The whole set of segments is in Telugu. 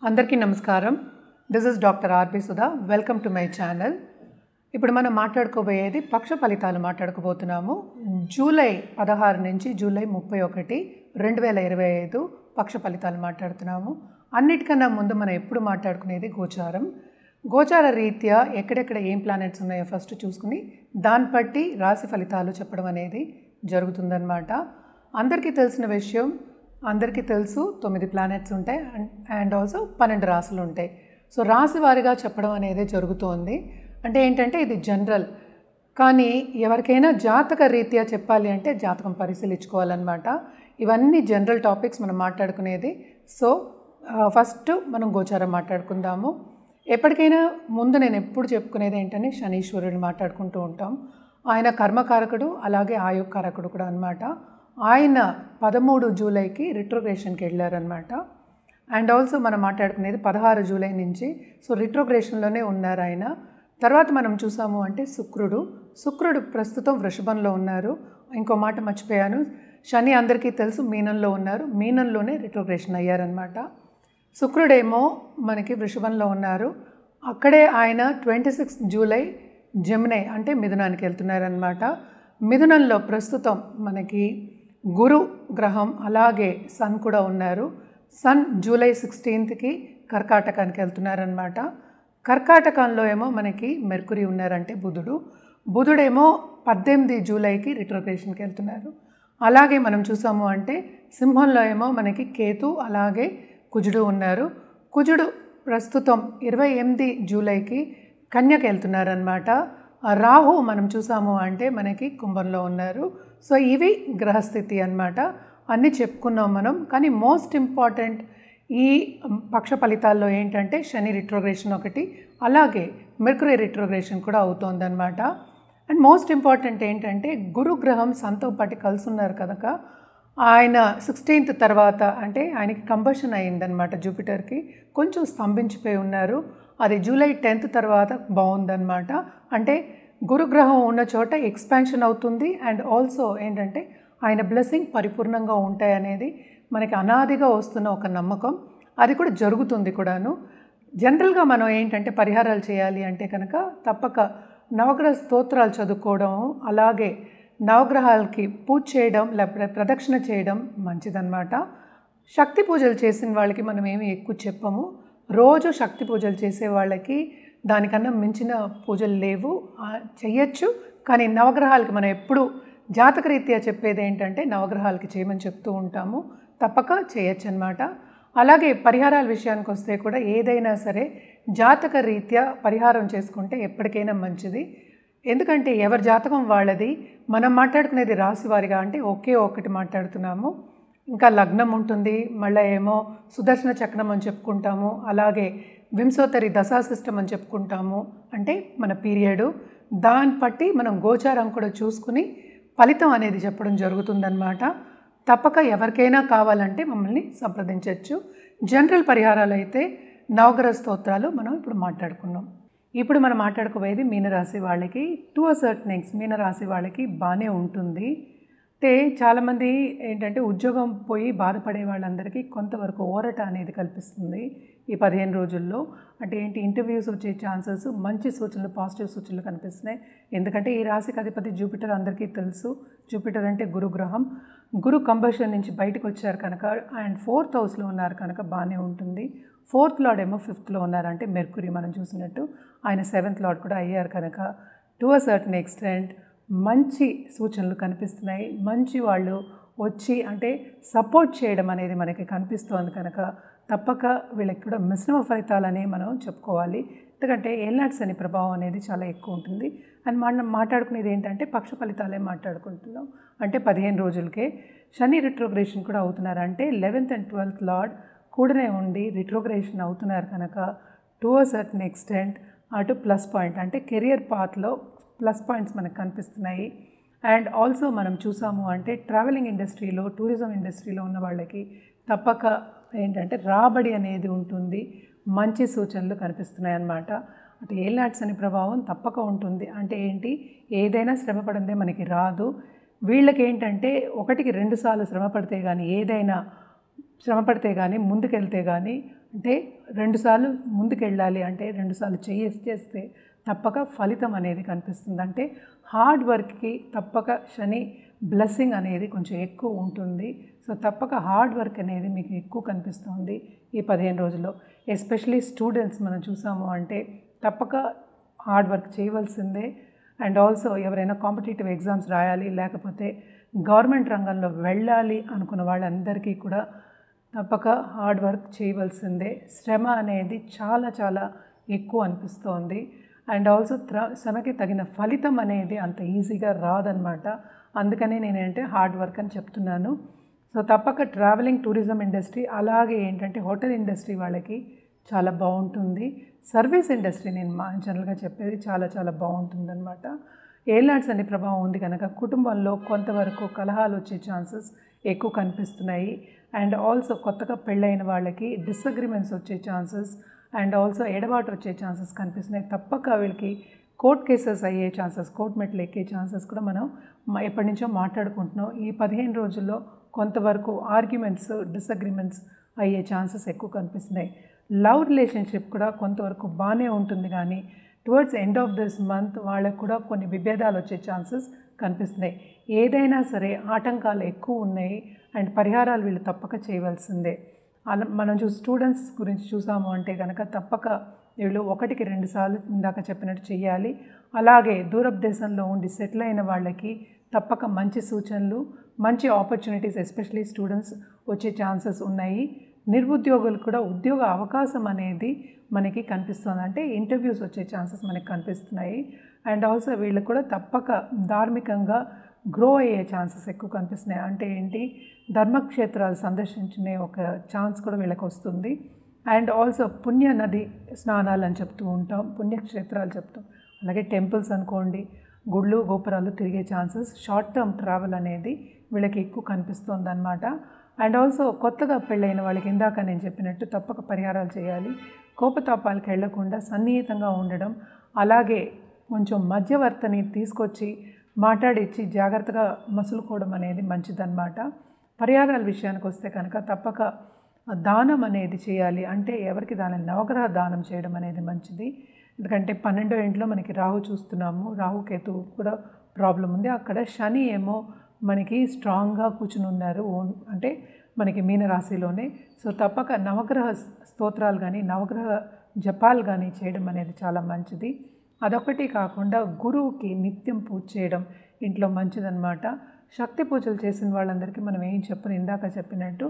అందరికీ నమస్కారం. This is doctor R B Sudha. Welcome to my channel. ఇప్పుడు మనం మాట్లాడుకోబోయేది పక్ష ఫలితాలు మాట్లాడుకోబోతున్నాము. జూలై 16 నుంచి జూలై 31, 2025 పక్ష ఫలితాలు మాట్లాడుతున్నాము. అన్నిటికన్నా ముందు మనం ఎప్పుడు మాట్లాడుకునేది గోచారం. గోచార రీత్యా ఎక్కడెక్కడ ఏం ప్లానెట్స్ ఉన్నాయో ఫస్ట్ చూసుకుని దాన్ని బట్టి రాశి ఫలితాలు చెప్పడం అనేది జరుగుతుందన్నమాట. అందరికీ తెలిసిన విషయం, అందరికీ తెలుసు 9 ప్లానెట్స్ ఉంటాయి అండ్ ఆల్సో 12 రాశులు ఉంటాయి. సో రాశి వారిగా చెప్పడం అనేది జరుగుతోంది. అంటే ఏంటంటే ఇది జనరల్, కానీ ఎవరికైనా జాతక రీత్యా చెప్పాలి అంటే జాతకం పరిశీలించుకోవాలన్నమాట. ఇవన్నీ జనరల్ టాపిక్స్ మనం మాట్లాడుకునేది. సో ఫస్ట్ మనం గోచారం మాట్లాడుకుందాము. ఎప్పటికైనా ముందు నేను ఎప్పుడు చెప్పుకునేది ఏంటని శనీశ్వరుడు మాట్లాడుకుంటూ ఉంటాం. ఆయన కర్మకారకుడు, అలాగే ఆయుకారకుడు కూడా అనమాట. ఆయన 13 జూలైకి రిట్రోగ్రేషన్కి వెళ్ళారనమాట. అండ్ ఆల్సో మనం మాట్లాడుకునేది 16 జూలై నుంచి. సో రిట్రోగ్రేషన్లోనే ఉన్నారు ఆయన. తర్వాత మనం చూసాము అంటే శుక్రుడు ప్రస్తుతం వృషభంలో ఉన్నారు. ఇంకో మాట మర్చిపోయాను, శని అందరికీ తెలుసు మీనంలో ఉన్నారు. మీనంలోనే రిట్రోగ్రేషన్ అయ్యారనమాట. శుక్రుడేమో మనకి వృషభంలో ఉన్నారు. అక్కడే ఆయన 26 జూలై జెమిని అంటే మిథునానికి వెళ్తున్నారనమాట. మిథునంలో ప్రస్తుతం మనకి గురు గ్రహం అలాగే సన్ కూడా ఉన్నారు. సన్ జూలై 16కి కర్కాటకానికి వెళ్తున్నారనమాట. కర్కాటకంలో ఏమో మనకి మెర్కురీ ఉన్నారంటే బుధుడేమో 18 జూలైకి రిట్రోగ్రేషన్కి వెళ్తున్నారు. అలాగే మనం చూసాము అంటే సింహంలో ఏమో మనకి కేతు అలాగే కుజుడు ఉన్నారు. కుజుడు ప్రస్తుతం 28 జూలైకి కన్యకి వెళ్తున్నారనమాట. రాహు మనం చూసాము అంటే మనకి కుంభంలో ఉన్నారు. సో ఇవి గ్రహస్థితి అన్నమాట. అన్నీ చెప్పుకున్నాం మనం. కానీ మోస్ట్ ఇంపార్టెంట్ ఈ పక్ష ఫలితాల్లో ఏంటంటే శని రిట్రోగ్రేషన్ ఒకటి, అలాగే మెర్కురీ రిట్రోగ్రేషన్ కూడా అవుతోందన్నమాట. అండ్ మోస్ట్ ఇంపార్టెంట్ ఏంటంటే గురుగ్రహం సన్తో పాటు కలిసి ఉన్నారు కనుక ఆయన 16th తర్వాత అంటే ఆయనకి కంబషన్ అయిందనమాట. జూపిటర్కి కొంచెం స్తంభించిపోయి ఉన్నారు. అది జూలై 10th తర్వాత బాగుందన్నమాట. అంటే గురుగ్రహం ఉన్న చోట ఎక్స్పాన్షన్ అవుతుంది. అండ్ ఆల్సో ఏంటంటే ఆయన బ్లెస్సింగ్ పరిపూర్ణంగా ఉంటాయనేది మనకి అనాదిగా వస్తున్న ఒక నమ్మకం. అది కూడా జరుగుతుంది కూడాను. జనరల్గా మనం ఏంటంటే పరిహారాలు చేయాలి అంటే కనుక తప్పక నవగ్రహ స్తోత్రాలు చదువుకోవడం, అలాగే నవగ్రహాలకి పూజ చేయడం లేకపోతే ప్రదక్షిణ చేయడం మంచిదన్నమాట. శక్తి పూజలు చేసిన వాళ్ళకి మనం ఏమి ఎక్కువ చెప్పము. రోజు శక్తి పూజలు చేసే వాళ్ళకి దానికన్నా మించిన పూజలు లేవు, చెయ్యొచ్చు. కానీ నవగ్రహాలకి మనం ఎప్పుడు జాతకరీత్యా చెప్పేది ఏంటంటే నవగ్రహాలకి చేయమని చెప్తూ ఉంటాము. తప్పక చేయొచ్చు అనమాట. అలాగే పరిహారాల విషయానికి వస్తే కూడా ఏదైనా సరే జాతక రీత్యా పరిహారం చేసుకుంటే ఎప్పటికైనా మంచిది. ఎందుకంటే ఎవరి జాతకం వాళ్ళది. మనం మాట్లాడుకునేది రాశి వారిగా అంటే ఒకే ఒక్కటి మాట్లాడుతున్నాము. ఇంకా లగ్నం ఉంటుంది, మళ్ళీ ఏమో సుదర్శన చక్రం అని చెప్పుకుంటాము, అలాగే వింశోత్తరి దశాసిస్టం అని చెప్పుకుంటాము. అంటే మన పీరియడు దాన్ని బట్టి మనం గోచారం కూడా చూసుకుని ఫలితం అనేది చెప్పడం జరుగుతుందన్నమాట. తప్పక ఎవరికైనా కావాలంటే మమ్మల్ని సంప్రదించవచ్చు. జనరల్ పరిహారాలు అయితే నవగ్రహ స్తోత్రాలు మనం ఇప్పుడు మాట్లాడుకున్నాం. ఇప్పుడు మనం మాట్లాడుకోబోయేది మీనరాశి వాళ్ళకి. టు అ సర్టన్ ఎక్స్టెంట్ మీనరాశి వాళ్ళకి బాగానే ఉంటుంది. అయితే చాలామంది ఏంటంటే ఉద్యోగం పోయి బాధపడే వాళ్ళందరికీ కొంతవరకు ఊరట అనేది కల్పిస్తుంది ఈ 15 రోజుల్లో. అంటే ఏంటి, ఇంటర్వ్యూస్ వచ్చే ఛాన్సెస్, మంచి సూచనలు, పాజిటివ్ సూచనలు కనిపిస్తున్నాయి. ఎందుకంటే ఈ రాశికి అధిపతి జూపిటర్ అందరికీ తెలుసు. జూపిటర్ అంటే గురుగ్రహం. గురు కంబషన్ నుంచి బయటకు వచ్చారు కనుక అండ్ 4th హౌస్లో ఉన్నారు కనుక బాగానే ఉంటుంది. 4th లార్డ్ ఏమో 5thలో ఉన్నారంటే మెర్కురీ మనం చూసినట్టు ఆయన 7th లార్డ్ కూడా అయ్యారు కనుక టు అ సర్టన్ ఎక్స్టెంట్ మంచి సూచనలు కనిపిస్తున్నాయి. మంచి వాళ్ళు వచ్చి అంటే సపోర్ట్ చేయడం అనేది మనకి కనిపిస్తోంది కనుక తప్పక వీళ్ళకి కూడా మిశ్రమ ఫలితాలని మనం చెప్పుకోవాలి. ఎందుకంటే ఏలినాటి శని ప్రభావం అనేది చాలా ఎక్కువ ఉంటుంది. అండ్ మనం మాట్లాడుకునేది ఏంటంటే పక్ష ఫలితాలే మాట్లాడుకుంటున్నాం. అంటే 15 రోజులకే శని రిట్రోగ్రేషన్ కూడా అవుతున్నారు. అంటే 11th and 12th లార్డ్ కూడానే ఉండి రిట్రోగ్రేషన్ అవుతున్నారు కనుక టు అ సర్టన్ ఎక్స్టెంట్ అటు ప్లస్ పాయింట్ అంటే కెరియర్ పాత్లో ప్లస్ పాయింట్స్ మనకు కనిపిస్తున్నాయి. అండ్ ఆల్సో మనం చూసాము అంటే ట్రావెలింగ్ ఇండస్ట్రీలో, టూరిజం ఇండస్ట్రీలో ఉన్న వాళ్ళకి తప్పక ఏంటంటే రాబడి అనేది ఉంటుంది. మంచి సూచనలు కనిపిస్తున్నాయి అన్నమాట. అటు ఏలినాటి శని ప్రభావం తప్పక ఉంటుంది. అంటే ఏంటి, ఏదైనా శ్రమ పడిందే మనకి రాదు. వీళ్ళకి ఏంటంటే 1కి 2 సార్లు శ్రమ పడితే కానీ, ఏదైనా శ్రమ పడితే కానీ, ముందుకెళ్తే కానీ అంటే 2 సార్లు ముందుకెళ్ళాలి అంటే 2 సార్లు చేస్తే తప్పక ఫలితం అనేది కనిపిస్తుంది. అంటే హార్డ్ వర్క్కి తప్పక శని బ్లెస్సింగ్ అనేది కొంచెం ఎక్కువ ఉంటుంది. సో తప్పక హార్డ్ వర్క్ అనేది మీకు ఎక్కువ కనిపిస్తుంది ఈ 15 రోజుల్లో. ఎస్పెషలీ స్టూడెంట్స్ మనం చూసాము అంటే తప్పక హార్డ్ వర్క్ చేయవలసిందే. అండ్ ఆల్సో ఎవరైనా కాంపిటేటివ్ ఎగ్జామ్స్ రాయాలి, లేకపోతే గవర్నమెంట్ రంగంలో వెళ్ళాలి అనుకున్న వాళ్ళందరికీ కూడా తప్పక హార్డ్ వర్క్ చేయవలసిందే. శ్రమ అనేది చాలా చాలా ఎక్కువ అనిపిస్తోంది. అండ్ ఆల్సో శ్రమకి తగిన ఫలితం అనేది అంత ఈజీగా రాదనమాట. అందుకని నేనంటే హార్డ్ వర్క్ అని చెప్తున్నాను. సో తప్పక ట్రావెలింగ్ టూరిజం ఇండస్ట్రీ, అలాగే ఏంటంటే హోటల్ ఇండస్ట్రీ వాళ్ళకి చాలా బాగుంటుంది. సర్వీస్ ఇండస్ట్రీ నేను జనరల్గా చెప్పేది చాలా చాలా బాగుంటుందన్నమాట. ఏలినాటి శని ప్రభావం ఉంది కనుక కుటుంబంలో కొంతవరకు కలహాలు వచ్చే ఛాన్సెస్ ఎక్కువ కనిపిస్తున్నాయి. అండ్ ఆల్సో కొత్తగా పెళ్ళైన వాళ్ళకి డిసగ్రిమెంట్స్ వచ్చే ఛాన్సెస్ అండ్ ఆల్సో ఎడబాటు వచ్చే ఛాన్సెస్ కనిపిస్తున్నాయి. తప్పక వీళ్ళకి కోర్ట్ కేసెస్ అయ్యే ఛాన్సెస్, కోర్ట్ మెట్లు ఎక్కే ఛాన్సెస్ కూడా మనం ఎప్పటి నుంచో మాట్లాడుకుంటున్నాం. ఈ 15 రోజుల్లో కొంతవరకు ఆర్గ్యుమెంట్స్, డిసగ్రిమెంట్స్ అయ్యే ఛాన్సెస్ ఎక్కువ కనిపిస్తున్నాయి. లవ్ రిలేషన్షిప్ కూడా కొంతవరకు బాగానే ఉంటుంది, కానీ towards end of this month వాళ్ళకు కూడా కొన్ని విభేదాలు వచ్చే ఛాన్సెస్ కనిపిస్తున్నాయి. ఏదైనా సరే ఆటంకాలు ఎక్కువ ఉన్నాయి అండ్ పరిహారాలు వీళ్ళు తప్పక చేయవలసిందే. మనం స్టూడెంట్స్ గురించి చూసాము అంటే కనుక తప్పక వీళ్ళు 1కి 2 సార్లు ఇందాక చెప్పినట్టు చేయాలి. అలాగే దూరపు దేశంలో ఉండి సెటిల్ అయిన వాళ్ళకి తప్పక మంచి సూచనలు, మంచి ఆపర్చునిటీస్ ఎస్పెషలీ స్టూడెంట్స్ వచ్చే ఛాన్సెస్ ఉన్నాయి. నిరుద్యోగులు కూడా ఉద్యోగ అవకాశం అనేది మనకి కనిపిస్తుంది. అంటే ఇంటర్వ్యూస్ వచ్చే ఛాన్సెస్ మనకి కనిపిస్తున్నాయి. అండ్ ఆల్సో వీళ్ళు కూడా తప్పక ధార్మికంగా గ్రో అయ్యే ఛాన్సెస్ ఎక్కువ కనిపిస్తున్నాయి. అంటే ఏంటి, ధర్మక్షేత్రాలు సందర్శించుకునే ఒక ఛాన్స్ కూడా వీళ్ళకి వస్తుంది. అండ్ ఆల్సో పుణ్య నది స్నానాలు అని చెప్తూ ఉంటాం, పుణ్యక్షేత్రాలు చెప్తాం. అలాగే టెంపుల్స్ అనుకోండి, గుళ్ళు గోపురాలు తిరిగే ఛాన్సెస్, షార్ట్ టర్మ్ ట్రావెల్ అనేది వీళ్ళకి ఎక్కువ కనిపిస్తుంది అన్నమాట. అండ్ ఆల్సో కొత్తగా పెళ్ళైన వాళ్ళకి ఇందాక నేను చెప్పినట్టు తప్పక పరిహారాలు చేయాలి. కోపతాపాలకు వెళ్లకుండా సన్నిహితంగా ఉండడం, అలాగే కొంచెం మధ్యవర్తిని తీసుకొచ్చి మాట్లాడిచ్చి జాగ్రత్తగా మసులుకోవడం అనేది మంచిదన్నమాట. పరిహారాల విషయానికి వస్తే కనుక తప్పక దానం అనేది చేయాలి. అంటే ఎవరికి దానం, నవగ్రహ దానం చేయడం అనేది మంచిది. ఎందుకంటే 12వ ఇంట్లో మనకి రాహు చూస్తున్నాము, రాహుకేతు కూడా ప్రాబ్లం ఉంది. అక్కడ శని ఏమో మనకి స్ట్రాంగ్గా కూర్చుని ఉన్నారు, అంటే మనకి మీనరాశిలోనే. సో తప్పక నవగ్రహ స్తోత్రాలు కానీ నవగ్రహ జపాలు కానీ చేయడం అనేది చాలా మంచిది. అదొకటి కాకుండా గురువుకి నిత్యం పూజ చేయడం ఇంట్లో మంచిదన్నమాట. శక్తి పూజలు చేసిన వాళ్ళందరికీ మనం ఏం చెప్పను, ఇందాక చెప్పినట్టు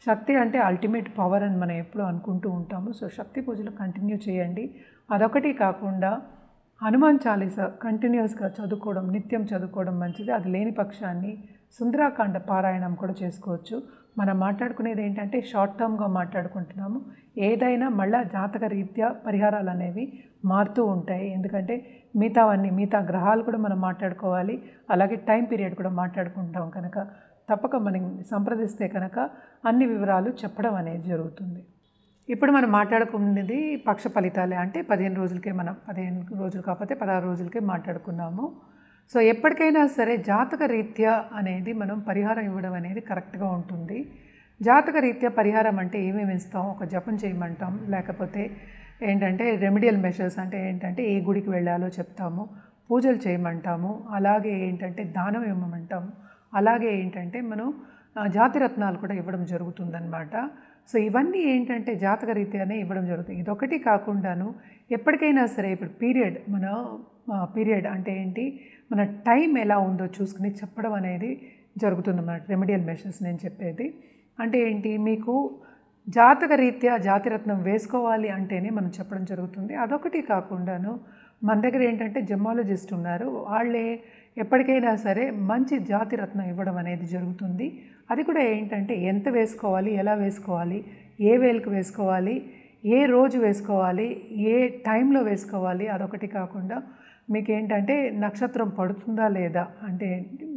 శక్తి అంటే అల్టిమేట్ పవర్ అని మనం ఎప్పుడూ అనుకుంటూ ఉంటాము. సో శక్తి పూజలు కంటిన్యూ చేయండి. అదొకటి కాకుండా హనుమాన్ చాలీసా కంటిన్యూస్గా చదువుకోవడం, నిత్యం చదువుకోవడం మంచిది. అది లేని పక్షాన్ని సుందరాకాండ పారాయణం కూడా చేసుకోవచ్చు. మనం మాట్లాడుకునేది ఏంటంటే షార్ట్ టర్మ్గా మాట్లాడుకుంటున్నాము. ఏదైనా మళ్ళా జాతక రీత్యా పరిహారాలు అనేవి మారుతూ ఉంటాయి. ఎందుకంటే మిగతా గ్రహాలు కూడా మనం మాట్లాడుకోవాలి, అలాగే టైం పీరియడ్ కూడా మాట్లాడుకుంటాం కనుక తప్పక మనం సంప్రదిస్తే కనుక అన్ని వివరాలు చెప్పడం అనేది జరుగుతుంది. ఇప్పుడు మనం మాట్లాడుకున్నది పక్ష ఫలితాలే, అంటే 15 రోజులకే, మనం 15 రోజులు కాకపోతే 16 రోజులకే మాట్లాడుకున్నాము. సో ఎప్పటికైనా సరే జాతక రీత్యా అనేది మనం పరిహారం ఇవ్వడం అనేది కరెక్ట్గా ఉంటుంది. జాతక రీత్యా పరిహారం అంటే ఏమేమి ఇస్తాం, ఒక జపం చేయమంటాం, లేకపోతే ఏంటంటే రెమెడియల్ మెషర్స్ అంటే ఏంటంటే ఏ గుడికి వెళ్ళాలో చెప్తాము, పూజలు చేయమంటాము, అలాగే ఏంటంటే దానం ఇవ్వమంటాము, అలాగే ఏంటంటే మనం జాతిరత్నాలు కూడా ఇవ్వడం జరుగుతుందన్నమాట. సో ఇవన్నీ ఏంటంటే జాతక రీత్యానే ఇవ్వడం జరుగుతుంది. ఇదొకటి కాకుండాను ఎప్పటికైనా సరే ఇప్పుడు పీరియడ్ అంటే ఏంటి, మన టైం ఎలా ఉందో చూసుకుని చెప్పడం అనేది జరుగుతుంది అన్నమాట. రెమెడియల్ మెషర్స్ నేను చెప్పేది అంటే ఏంటి, మీకు జాతక రీత్యా జాతిరత్నం వేసుకోవాలి అంటేనే మనం చెప్పడం జరుగుతుంది. అదొకటి కాకుండాను మన దగ్గర ఏంటంటే జెమాలజిస్ట్ ఉన్నారు, వాళ్ళే ఎప్పటికైనా సరే మంచి జాతిరత్నం ఇవ్వడం అనేది జరుగుతుంది. అది కూడా ఏంటంటే ఎంత వేసుకోవాలి, ఎలా వేసుకోవాలి, ఏ వేలుకు వేసుకోవాలి, ఏ రోజు వేసుకోవాలి, ఏ టైంలో వేసుకోవాలి, అదొకటి కాకుండా మీకు ఏంటంటే నక్షత్రం పడుతుందా లేదా, అంటే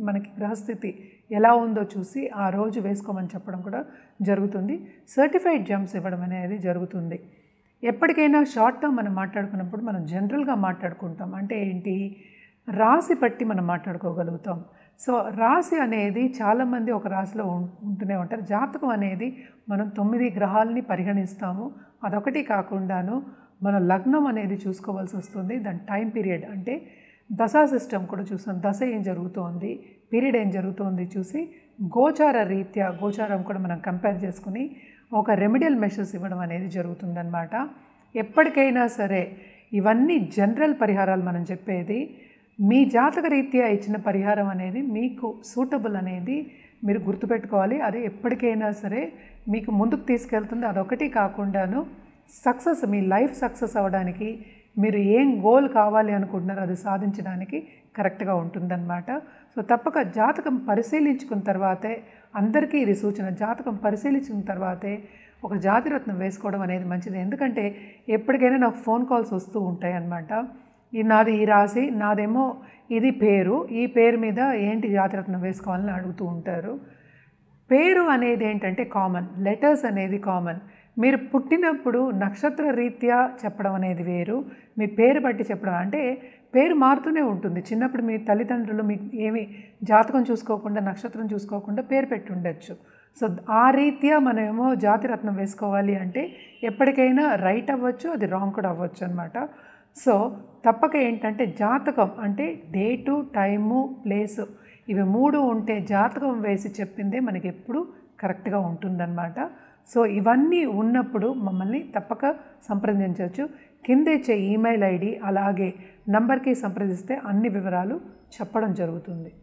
మనకి గ్రహస్థితి ఎలా ఉందో చూసి ఆ రోజు వేసుకోమని చెప్పడం కూడా జరుగుతుంది. సర్టిఫైడ్ జెమ్స్ ఇవ్వడం అనేది జరుగుతుంది. ఎప్పటికైనా షార్ట్ టర్మ్ మనం మాట్లాడుకున్నప్పుడు మనం జనరల్గా మాట్లాడుకుంటాం, అంటే ఏంటి రాశి బట్టి మనం మాట్లాడుకోగలుగుతాం. సో రాశి అనేది చాలామంది ఒక రాశిలో ఉంటూనే ఉంటారు. జాతకం అనేది మనం 9 గ్రహాలని పరిగణిస్తాము. అదొకటి కాకుండాను మన లగ్నం అనేది చూసుకోవాల్సి వస్తుంది. దాని టైం పీరియడ్ అంటే దశా సిస్టమ్ కూడా చూస్తాం. దశ ఏం జరుగుతోంది, పీరియడ్ ఏం జరుగుతోంది చూసి గోచార రీత్యా గోచారం కూడా మనం కంపేర్ చేసుకుని ఒక రెమెడియల్ మెషర్స్ ఇవ్వడం అనేది జరుగుతుందన్నమాట. ఎప్పటికైనా సరే ఇవన్నీ జనరల్ పరిహారాలు మనం చెప్పేది. మీ జాతక రీత్యా ఇచ్చిన పరిహారం అనేది మీకు సూటబుల్ అనేది మీరు గుర్తుపెట్టుకోవాలి. అది ఎప్పటికైనా సరే మీకు ముందుకు తీసుకెళ్తుంది. అదొకటి కాకుండాను సక్సెస్, మీ లైఫ్ సక్సెస్ అవ్వడానికి మీరు ఏం గోల్ కావాలి అనుకుంటున్నారో అది సాధించడానికి కరెక్ట్గా ఉంటుందన్నమాట. సో తప్పక జాతకం పరిశీలించుకున్న తర్వాతే, అందరికీ ఇది సూచన, జాతకం పరిశీలించిన తర్వాతే ఒక జాతిరత్నం వేసుకోవడం అనేది మంచిది. ఎందుకంటే ఎప్పటికైనా నాకు ఫోన్ కాల్స్ వస్తూ ఉంటాయి అన్నమాట. నాది ఈ రాశి, నాదేమో ఇది పేరు, ఈ పేరు మీద ఏంటి జాతిరత్నం వేసుకోవాలని అడుగుతూ ఉంటారు. పేరు అనేది ఏంటంటే కామన్, లెటర్స్ అనేది కామన్. మీరు పుట్టినప్పుడు నక్షత్ర రీత్యా చెప్పడం అనేది వేరు, మీ పేరు బట్టి చెప్పడం అంటే పేరు మారుతూనే ఉంటుంది. చిన్నప్పుడు మీ తల్లిదండ్రులు మీకు ఏమి జాతకం చూసుకోకుండా, నక్షత్రం చూసుకోకుండా పేరు పెట్టి ఉండొచ్చు. సో ఆ రీత్యా మనమేమో జాతిరత్నం వేసుకోవాలి అంటే ఎప్పటికైనా రైట్ అవ్వచ్చు, అది రాంగ్ కూడా అవ్వచ్చు అనమాట. సో తప్పక ఏంటంటే జాతకం అంటే డేటు, టైము, ప్లేసు ఇవి 3 ఉంటే జాతకం వేసి చెప్పిందే మనకి ఎప్పుడు కరెక్ట్గా ఉంటుందన్నమాట. సో ఇవన్నీ ఉన్నప్పుడు మమ్మల్ని తప్పక సంప్రదించవచ్చు. కింద ఇచ్చే ఈమెయిల్ ఐడి అలాగే నంబర్కి సంప్రదిస్తే అన్ని వివరాలు చెప్పడం జరుగుతుంది.